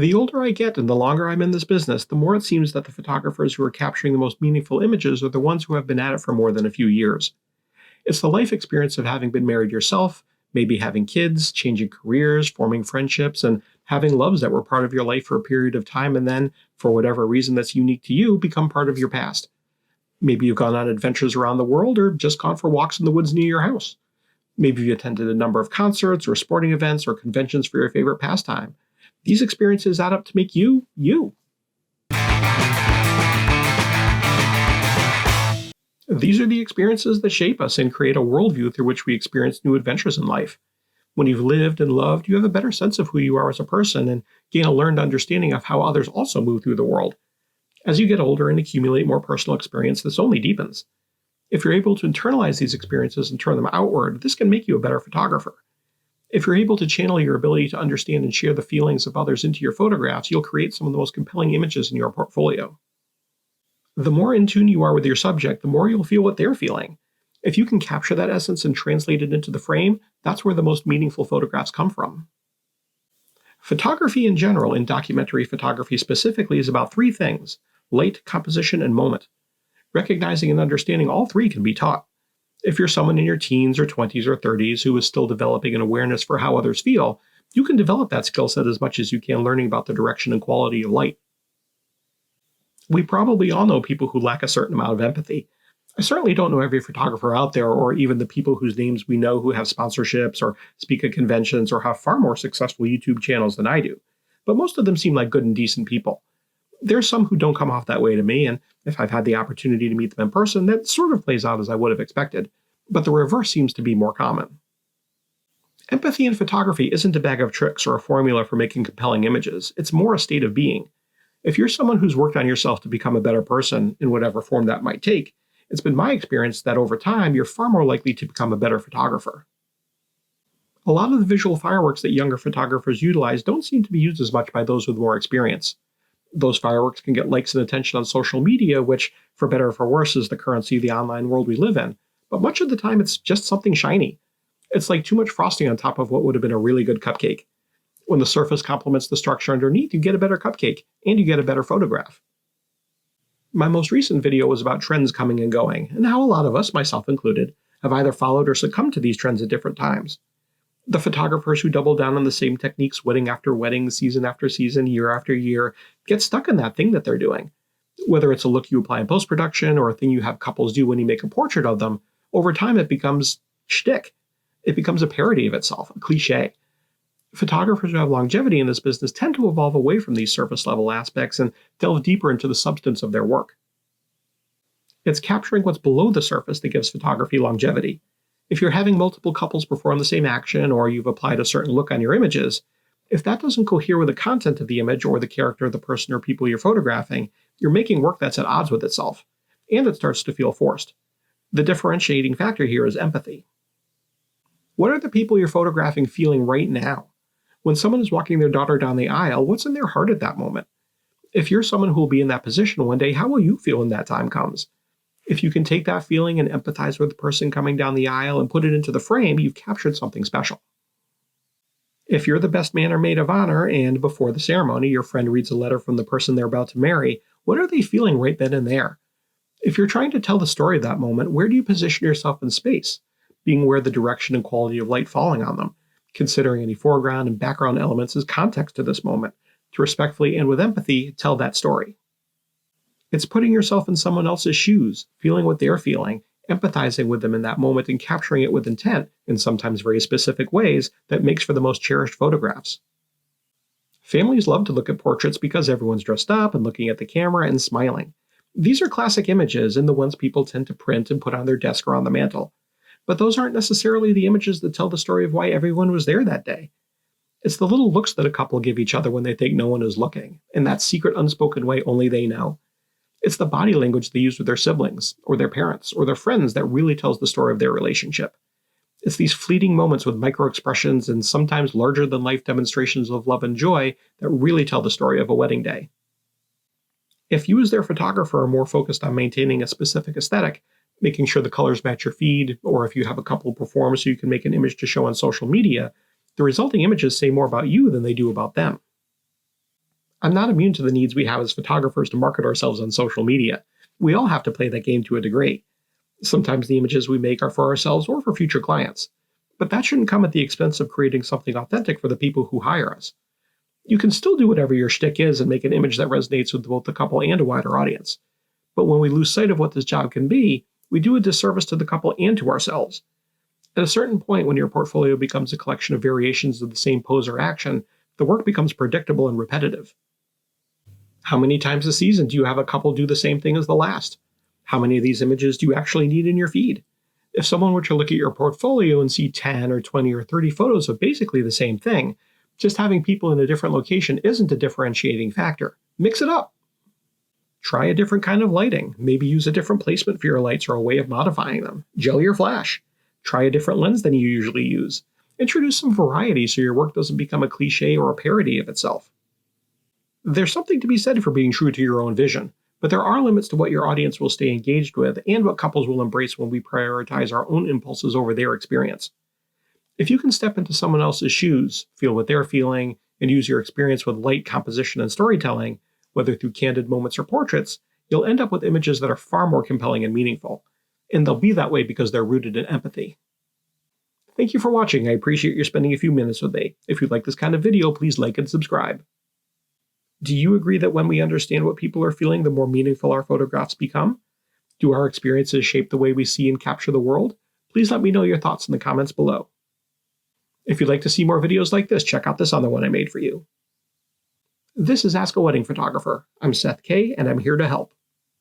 The older I get and the longer I'm in this business, the more it seems that the photographers who are capturing the most meaningful images are the ones who have been at it for more than a few years. It's the life experience of having been married yourself, maybe having kids, changing careers, forming friendships, and having loves that were part of your life for a period of time and then, for whatever reason that's unique to you, become part of your past. Maybe you've gone on adventures around the world or just gone for walks in the woods near your house. Maybe you attended a number of concerts or sporting events or conventions for your favorite pastime. These experiences add up to make you, you. These are the experiences that shape us and create a worldview through which we experience new adventures in life. When you've lived and loved, you have a better sense of who you are as a person and gain a learned understanding of how others also move through the world. As you get older and accumulate more personal experience, this only deepens. If you're able to internalize these experiences and turn them outward, this can make you a better photographer. If you're able to channel your ability to understand and share the feelings of others into your photographs, you'll create some of the most compelling images in your portfolio. The more in tune you are with your subject, the more you'll feel what they're feeling. If you can capture that essence and translate it into the frame, that's where the most meaningful photographs come from. Photography in general, and documentary photography specifically, is about three things: light, composition, and moment. Recognizing and understanding all three can be taught. If you're someone in your teens or 20s or 30s who is still developing an awareness for how others feel, you can develop that skill set as much as you can learning about the direction and quality of light. We probably all know people who lack a certain amount of empathy. I certainly don't know every photographer out there, or even the people whose names we know who have sponsorships or speak at conventions or have far more successful YouTube channels than I do. But most of them seem like good and decent people. There's some who don't come off that way to me, and if I've had the opportunity to meet them in person, that sort of plays out as I would have expected. But the reverse seems to be more common. Empathy in photography isn't a bag of tricks or a formula for making compelling images. It's more a state of being. If you're someone who's worked on yourself to become a better person, in whatever form that might take, it's been my experience that over time, you're far more likely to become a better photographer. A lot of the visual fireworks that younger photographers utilize don't seem to be used as much by those with more experience. Those fireworks can get likes and attention on social media, which, for better or for worse, is the currency of the online world we live in. But much of the time, it's just something shiny. It's like too much frosting on top of what would have been a really good cupcake. When the surface complements the structure underneath, you get a better cupcake, and you get a better photograph. My most recent video was about trends coming and going, and how a lot of us, myself included, have either followed or succumbed to these trends at different times. The photographers who double down on the same techniques wedding after wedding, season after season, year after year, get stuck in that thing that they're doing. Whether it's a look you apply in post-production or a thing you have couples do when you make a portrait of them, over time it becomes shtick. It becomes a parody of itself, a cliche. Photographers who have longevity in this business tend to evolve away from these surface-level aspects and delve deeper into the substance of their work. It's capturing what's below the surface that gives photography longevity. If you're having multiple couples perform the same action, or you've applied a certain look on your images, if that doesn't cohere with the content of the image or the character of the person or people you're photographing, you're making work that's at odds with itself, and it starts to feel forced. The differentiating factor here is empathy. What are the people you're photographing feeling right now? When someone is walking their daughter down the aisle, what's in their heart at that moment? If you're someone who will be in that position one day, how will you feel when that time comes? If you can take that feeling and empathize with the person coming down the aisle and put it into the frame, you've captured something special. If you're the best man or maid of honor, and before the ceremony, your friend reads a letter from the person they're about to marry, what are they feeling right then and there? If you're trying to tell the story of that moment, where do you position yourself in space? Being aware of the direction and quality of light falling on them, considering any foreground and background elements as context to this moment, to respectfully and with empathy tell that story. It's putting yourself in someone else's shoes, feeling what they're feeling, empathizing with them in that moment, and capturing it with intent, in sometimes very specific ways, that makes for the most cherished photographs. Families love to look at portraits because everyone's dressed up and looking at the camera and smiling. These are classic images and the ones people tend to print and put on their desk or on the mantle. But those aren't necessarily the images that tell the story of why everyone was there that day. It's the little looks that a couple give each other when they think no one is looking, in that secret unspoken way only they know. It's the body language they use with their siblings, or their parents, or their friends that really tells the story of their relationship. It's these fleeting moments with micro-expressions and sometimes larger-than-life demonstrations of love and joy that really tell the story of a wedding day. If you as their photographer are more focused on maintaining a specific aesthetic, making sure the colors match your feed, or if you have a couple perform so you can make an image to show on social media, the resulting images say more about you than they do about them. I'm not immune to the needs we have as photographers to market ourselves on social media. We all have to play that game to a degree. Sometimes the images we make are for ourselves or for future clients. But that shouldn't come at the expense of creating something authentic for the people who hire us. You can still do whatever your shtick is and make an image that resonates with both the couple and a wider audience. But when we lose sight of what this job can be, we do a disservice to the couple and to ourselves. At a certain point, when your portfolio becomes a collection of variations of the same pose or action, the work becomes predictable and repetitive. How many times a season do you have a couple do the same thing as the last? How many of these images do you actually need in your feed? If someone were to look at your portfolio and see 10 or 20 or 30 photos of basically the same thing, just having people in a different location isn't a differentiating factor. Mix it up. Try a different kind of lighting. Maybe use a different placement for your lights or a way of modifying them. Gel your flash. Try a different lens than you usually use. Introduce some variety so your work doesn't become a cliche or a parody of itself. There's something to be said for being true to your own vision, but there are limits to what your audience will stay engaged with and what couples will embrace when we prioritize our own impulses over their experience. If you can step into someone else's shoes, feel what they're feeling, and use your experience with light, composition, and storytelling, whether through candid moments or portraits, you'll end up with images that are far more compelling and meaningful. And they'll be that way because they're rooted in empathy. Thank you for watching. I appreciate you spending a few minutes with me. If you like this kind of video, please like and subscribe. Do you agree that when we understand what people are feeling, the more meaningful our photographs become? Do our experiences shape the way we see and capture the world? Please let me know your thoughts in the comments below. If you'd like to see more videos like this, check out this other one I made for you. This is Ask a Wedding Photographer. I'm Seth K, and I'm here to help.